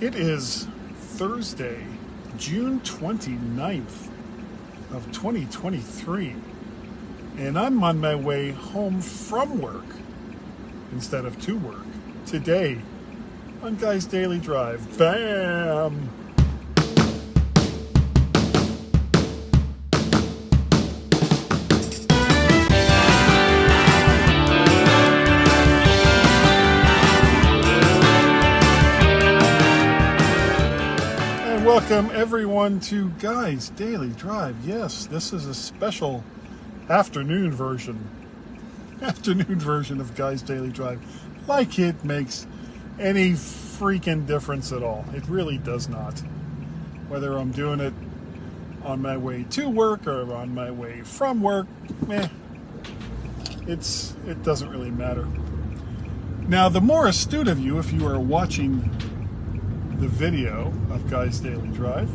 It is Thursday, June 29th of 2023, and I'm on my way home from work instead of to work today on Guy's Daily Drive. Bam! Welcome everyone to Guy's Daily Drive. Yes, this is a special afternoon version of Guy's Daily Drive. Like it makes any freaking difference at all. It really does not. Whether I'm doing it on my way to work or on my way from work, it doesn't really matter. Now, the more astute of you, if you are watching the video of Guy's Daily Drive,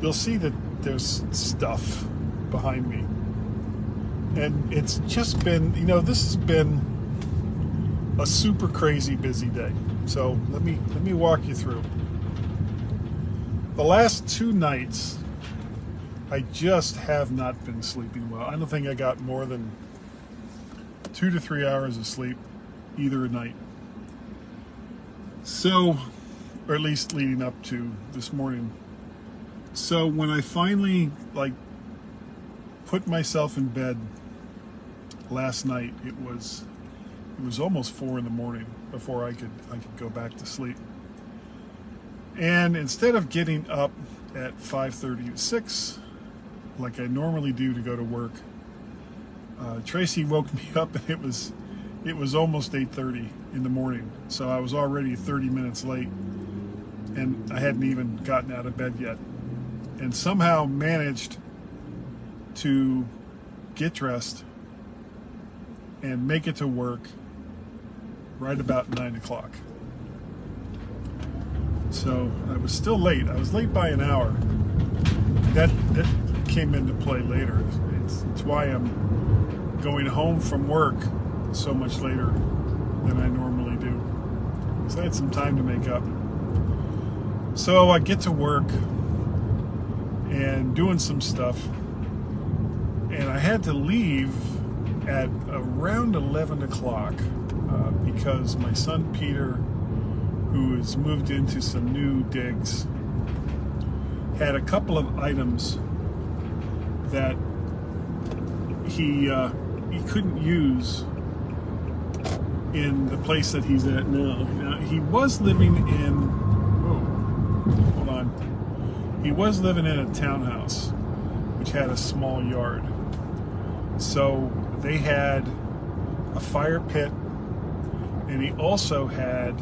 you'll see that there's stuff behind me. And it's just been, this has been a super crazy busy day. So let me walk you through. The last 2 nights, I just have not been sleeping well. I don't think I got more than 2 to 3 hours of sleep either night. So, or at least leading up to this morning. So when I finally put myself in bed last night, it was almost 4 a.m. before I could go back to sleep. And instead of getting up at 5:30 to 6 like I normally do to go to work, Tracy woke me up, and it was almost 8:30 in the morning. So I was already 30 minutes late, and I hadn't even gotten out of bed yet, and somehow managed to get dressed and make it to work right about 9 o'clock. So I was still late. I was late by an hour. That came into play later. It's why I'm going home from work so much later than I normally do, because I had some time to make up. So I get to work and doing some stuff, and I had to leave at around 11 o'clock because my son Peter, who has moved into some new digs, had a couple of items that he couldn't use in the place that he's at now. Now, he was living in He was living in a townhouse which had a small yard. So they had a fire pit, and he also had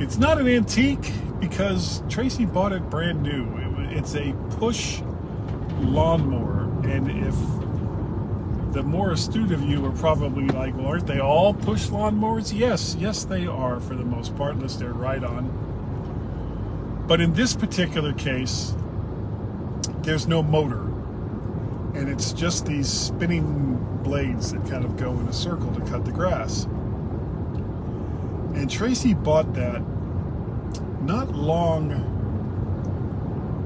it's not an antique because Tracy bought it brand new. It's a push lawnmower, and if the more astute of you are probably like, well, aren't they all push lawnmowers? Yes, they are for the most part, unless they're ride-on. But in this particular case, there's no motor, and it's just these spinning blades that kind of go in a circle to cut the grass. And Tracy bought that not long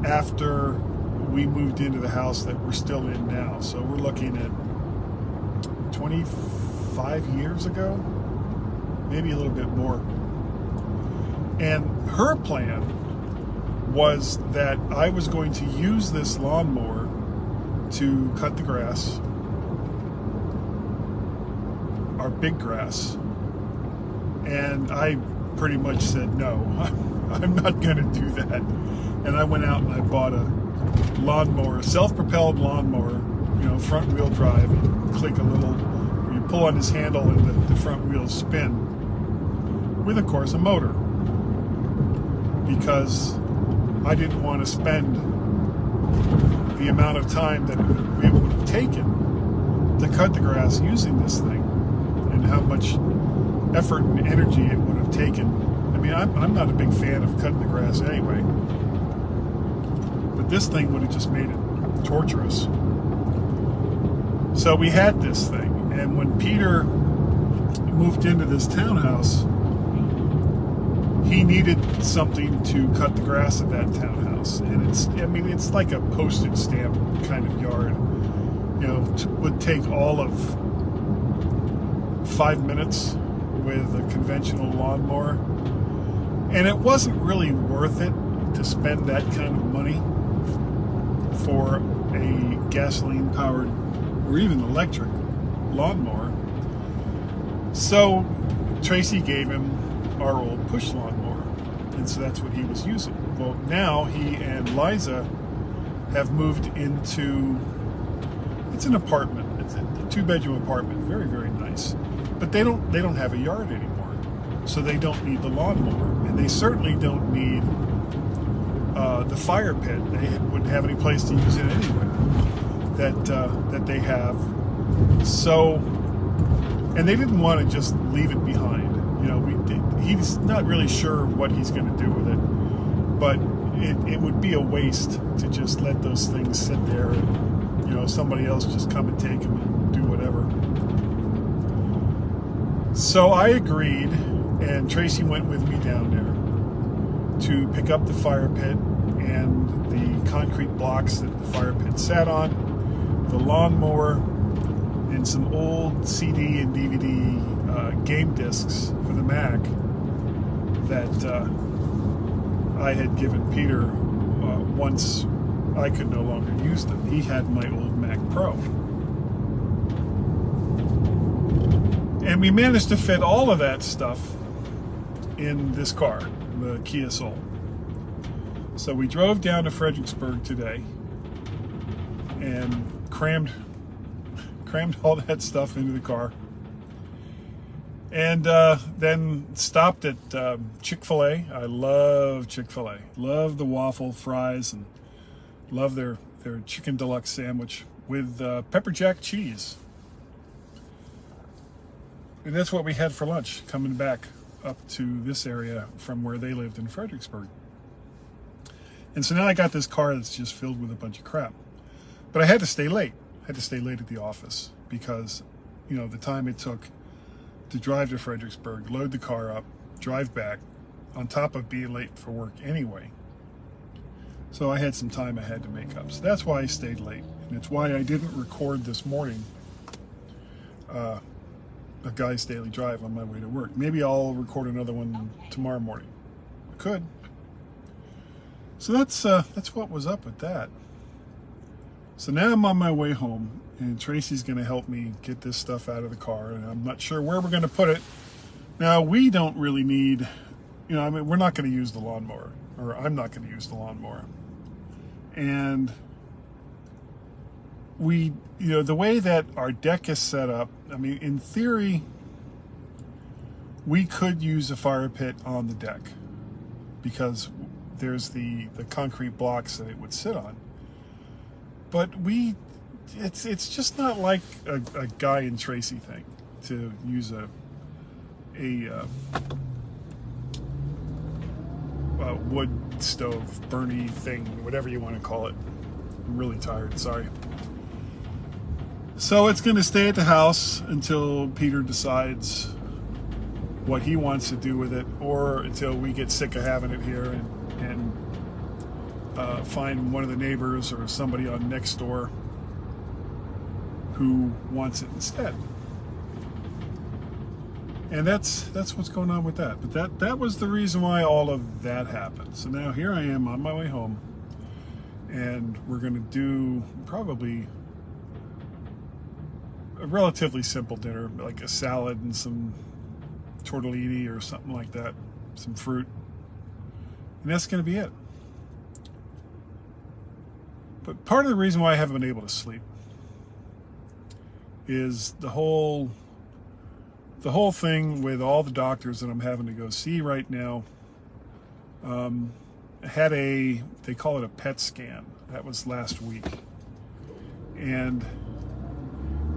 after we moved into the house that we're still in now. So we're looking at 25 years ago, maybe a little bit more. And her plan was that I was going to use this lawnmower to cut the grass, our big grass. And I pretty much said, no, I'm not going to do that. And I went out and I bought a lawnmower, self-propelled lawnmower, front wheel drive. You click a little, you pull on this handle and the front wheels spin with, of course, a motor, because I didn't want to spend the amount of time that it would have taken to cut the grass using this thing, and how much effort and energy it would have taken. I mean, I'm not a big fan of cutting the grass anyway, but this thing would have just made it torturous. So we had this thing, and when Peter moved into this townhouse, he needed something to cut the grass at that townhouse. And it's like a postage stamp kind of yard. You know, would take all of 5 minutes with a conventional lawnmower. And it wasn't really worth it to spend that kind of money for a gasoline powered or even electric lawnmower. So Tracy gave him our old push lawnmower, and so that's what he was using. Well, now he and Liza have moved into, it's an apartment. It's a 2-bedroom apartment, very, very nice. But they don't have a yard anymore, so they don't need the lawnmower, and they certainly don't need the fire pit. They wouldn't have any place to use it anyway that they have. So, and they didn't want to just leave it behind. You know, he's not really sure what he's going to do with it, but it would be a waste to just let those things sit there and, you know, somebody else just come and take them and do whatever. So I agreed, and Tracy went with me down there to pick up the fire pit and the concrete blocks that the fire pit sat on, the lawnmower, and some old CD and DVD game discs for the Mac that I had given Peter once I could no longer use them. He had my old Mac Pro. And we managed to fit all of that stuff in this car, the Kia Soul. So we drove down to Fredericksburg today and crammed all that stuff into the car. And then stopped at Chick-fil-A. I love Chick-fil-A. Love the waffle fries and love their chicken deluxe sandwich with pepper jack cheese. And that's what we had for lunch coming back up to this area from where they lived in Fredericksburg. And so now I got this car that's just filled with a bunch of crap. But I had to stay late. I had to stay late at the office because, you know, the time it took to drive to Fredericksburg, load the car up, drive back, on top of being late for work anyway. So I had some time I had to make up. So that's why I stayed late. And it's why I didn't record this morning a Guy's Daily Drive on my way to work. Maybe I'll record another one tomorrow morning. I could. So that's what was up with that. So now I'm on my way home, and Tracy's going to help me get this stuff out of the car, and I'm not sure where we're going to put it. Now, we don't really need, you know, I mean, we're not going to use the lawnmower, or I'm not going to use the lawnmower. And we, you know, the way that our deck is set up, I mean, in theory, we could use a fire pit on the deck because there's the concrete blocks that it would sit on. But it's just not like a Guy and Tracy thing to use a wood stove, burny thing, whatever you want to call it. I'm really tired, sorry. So it's going to stay at the house until Peter decides what he wants to do with it, or until we get sick of having it here and find one of the neighbors or somebody on next door who wants it instead. And that's what's going on with that. But that was the reason why all of that happened. So now here I am on my way home, and we're going to do probably a relatively simple dinner, like a salad and some tortellini or something like that, some fruit, and that's going to be it. But part of the reason why I haven't been able to sleep is the whole thing with all the doctors that I'm having to go see right now. Had they call it a PET scan. That was last week, and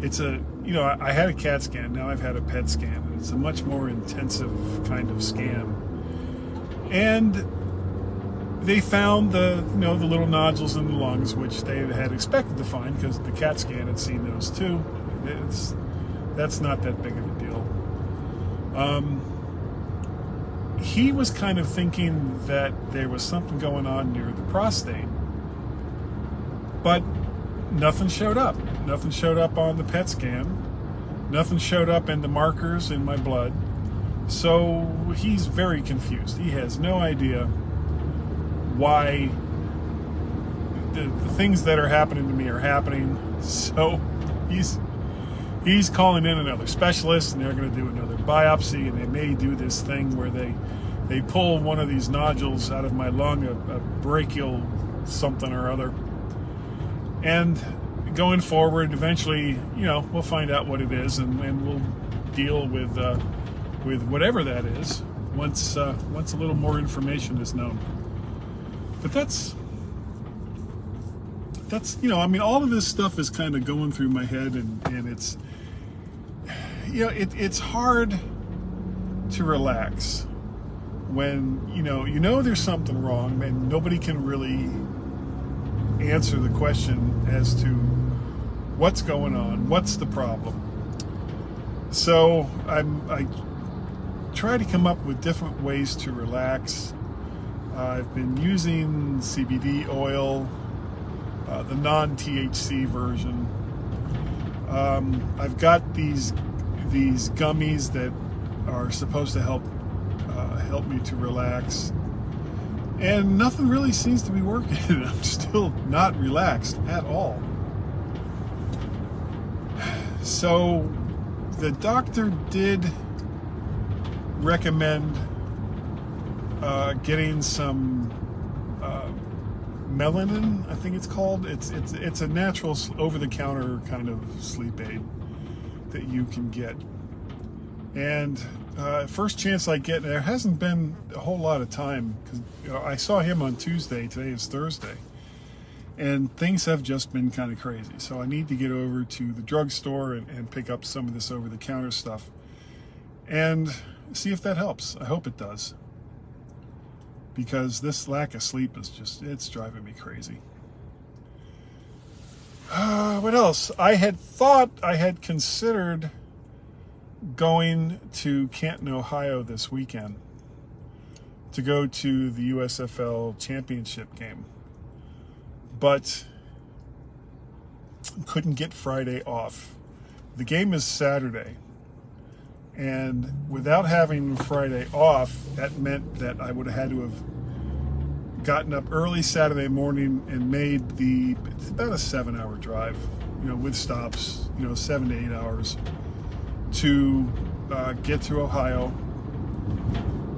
it's I had a CAT scan, now I've had a PET scan, and it's a much more intensive kind of scan. And they found the little nodules in the lungs, which they had expected to find because the CAT scan had seen those too. That's not that big of a deal. He was kind of thinking that there was something going on near the prostate, but nothing showed up. Nothing showed up on the PET scan. Nothing showed up in the markers in my blood. So he's very confused. He has no idea why the things that are happening to me are happening. So he's calling in another specialist, and they're going to do another biopsy, and they may do this thing where they pull one of these nodules out of my lung, a brachial something or other. And going forward, eventually, we'll find out what it is, and we'll deal with whatever that is once a little more information is known. But that's all of this stuff is kind of going through my head, and it's it's hard to relax when you know there's something wrong, and nobody can really answer the question as to what's going on, what's the problem. So I try to come up with different ways to relax. I've been using CBD oil, the non-THC version. I've got these gummies that are supposed to help me to relax, and nothing really seems to be working. I'm still not relaxed at all. So the doctor did recommend getting some melanin, I think it's called. It's a natural over-the-counter kind of sleep aid that you can get. And first chance I get, there hasn't been a whole lot of time, because I saw him on Tuesday. Today is Thursday, and things have just been kind of crazy. So I need to get over to the drugstore and pick up some of this over-the-counter stuff and see if that helps. I hope it does, because this lack of sleep is it's driving me crazy. What else? I had considered going to Canton, Ohio this weekend to go to the USFL championship game, but couldn't get Friday off. The game is Saturday, and without having Friday off, that meant that I would have had to have gotten up early Saturday morning and made it's about a 7-hour drive, with stops, 7 to 8 hours to get through Ohio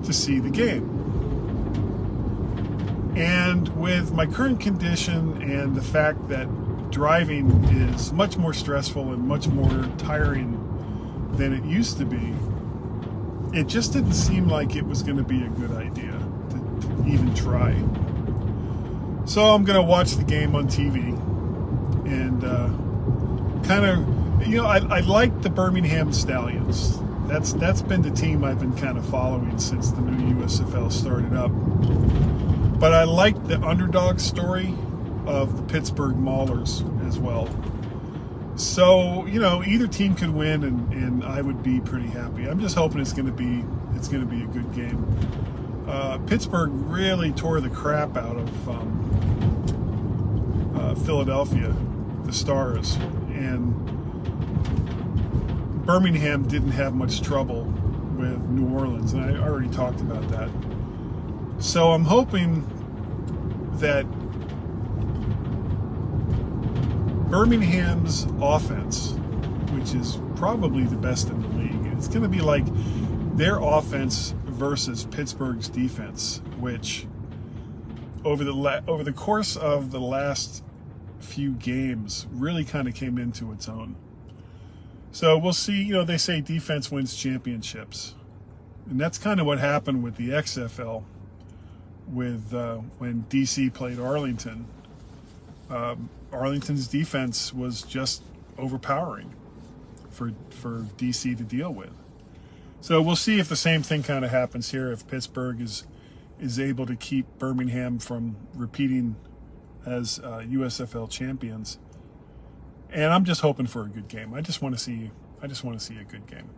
to see the game. And with my current condition and the fact that driving is much more stressful and much more tiring than it used to be, it just didn't seem like it was going to be a good idea to even try. So I'm going to watch the game on TV and kind of, I like the Birmingham Stallions. That's been the team I've been kind of following since the new USFL started up. But I like the underdog story of the Pittsburgh Maulers as well. So, either team could win, and I would be pretty happy. I'm just hoping it's going to be a good game. Pittsburgh really tore the crap out of Philadelphia, the Stars, and Birmingham didn't have much trouble with New Orleans, and I already talked about that. So I'm hoping that Birmingham's offense, which is probably the best in the league, it's going to be like their offense versus Pittsburgh's defense, which over the course of the last few games really kind of came into its own. So we'll see. They say defense wins championships, and that's kind of what happened with the XFL with when DC played Arlington. Arlington's defense was just overpowering for DC to deal with. So we'll see if the same thing kind of happens here, if Pittsburgh is able to keep Birmingham from repeating as USFL champions. And I'm just hoping for a good game. I just want to see a good game.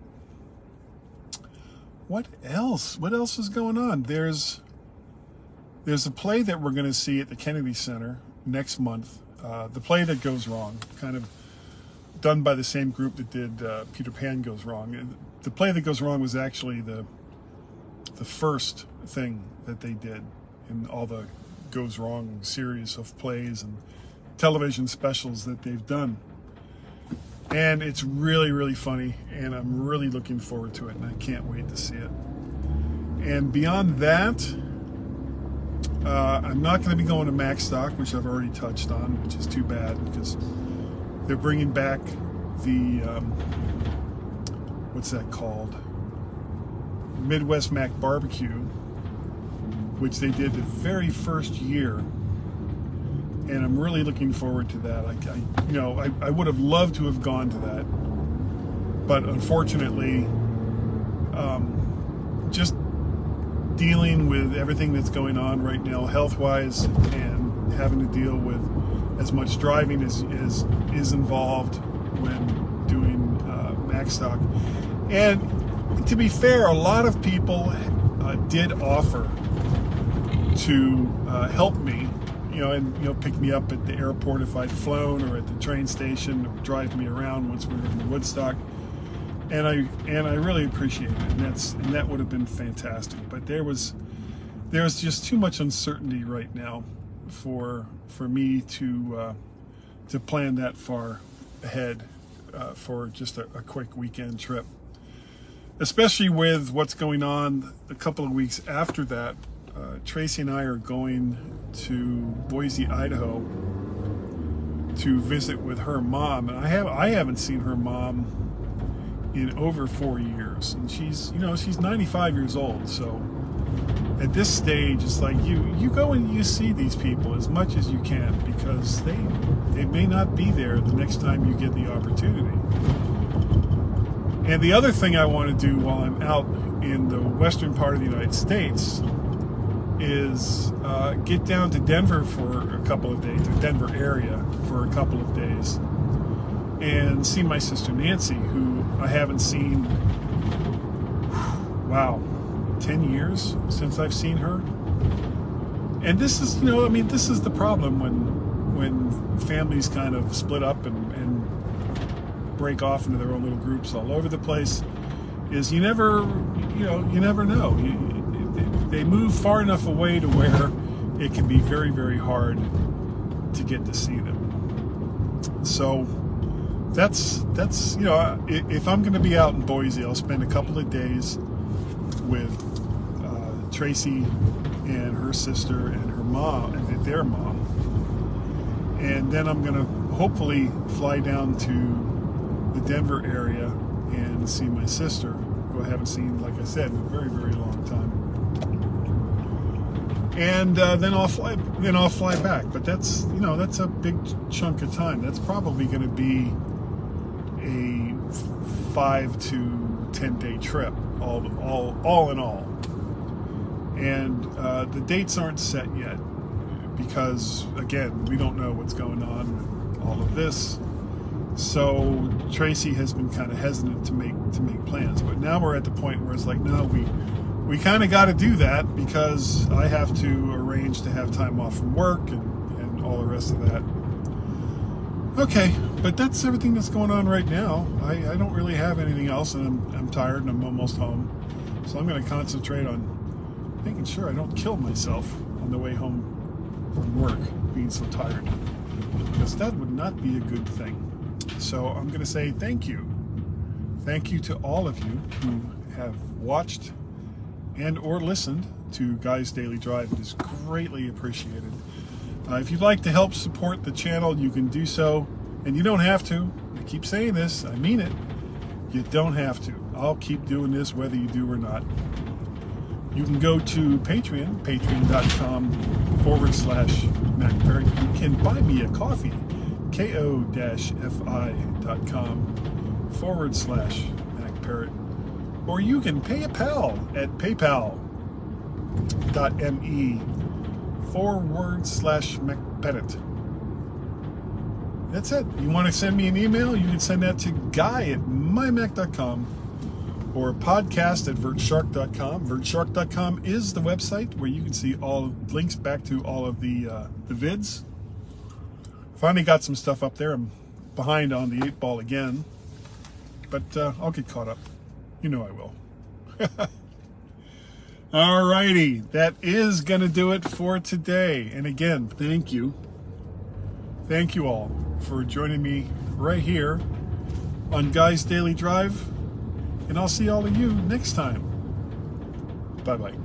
what else? What else is going on? There's a play that we're going to see at the Kennedy Center next month. The Play That Goes Wrong, kind of done by the same group that did Peter Pan Goes Wrong. The Play That Goes Wrong was actually the first thing that they did in all the Goes Wrong series of plays and television specials that they've done. And it's really, really funny, and I'm really looking forward to it, and I can't wait to see it. And beyond that, I'm not going to be going to MacStock, which I've already touched on, which is too bad because they're bringing back the, what's that called? Midwest Mac Barbecue, which they did the very first year. And I'm really looking forward to that. I would have loved to have gone to that, but unfortunately, just dealing with everything that's going on right now, health-wise, and having to deal with as much driving as is involved when doing MacStock. And to be fair, a lot of people did offer to help me. Pick me up at the airport if I'd flown, or at the train station, or drive me around once we were in Woodstock. And I really appreciate it, and that would have been fantastic. But there was just too much uncertainty right now for me to plan that far ahead for just a quick weekend trip, especially with what's going on a couple of weeks after that. Tracy and I are going to Boise, Idaho to visit with her mom, and I haven't seen her mom in over 4 years, and she's 95 years old. So at this stage, it's like you go and you see these people as much as you can, because they may not be there the next time you get the opportunity. And the other thing I want to do while I'm out in the western part of the United States is get down to Denver for a couple of days, the Denver area for a couple of days, and see my sister Nancy, who I haven't seen, 10 years since I've seen her. And this is, this is the problem when families kind of split up and break off into their own little groups all over the place, is you never know. They move far enough away to where it can be very, very hard to get to see them. So that's if I'm going to be out in Boise, I'll spend a couple of days with Tracy and her sister and her mom and their mom, and then I'm going to hopefully fly down to the Denver area and see my sister, who I haven't seen, like I said, in a very, very long time. And then I'll fly back. But that's a big chunk of time. That's probably going to be a 5 to 10 day trip, all in all. And the dates aren't set yet because, again, we don't know what's going on with all of this. So Tracy has been kind of hesitant to make plans. But now we're at the point where it's like, no, we kind of got to do that, because I have to arrange to have time off from work and all the rest of that. Okay, but that's everything that's going on right now. I don't really have anything else, and I'm tired and I'm almost home. So I'm going to concentrate on making sure I don't kill myself on the way home from work, being so tired, because that would not be a good thing. So I'm going to say thank you. Thank you to all of you who have watched and or listened to Guy's Daily Drive. It is greatly appreciated. If you'd like to help support the channel, you can do so, and you don't have to. I keep saying this, I mean it. You don't have to. I'll keep doing this whether you do or not. You can go to Patreon, patreon.com/MacParrot. You can buy me a coffee, ko-fi.com/MacParrot. Or you can pay a pal at paypal.me/MacParrot. That's it. You want to send me an email? You can send that to guy@mymac.com, or podcast at vertshark.com. Vertshark.com is the website where you can see all links back to all of the vids. Finally got some stuff up there. I'm behind on the 8 ball again, but I'll get caught up. You know I will. Alrighty, that is gonna do it for today. And again, thank you all for joining me right here on Guy's Daily Drive, and I'll see all of you next time. Bye bye.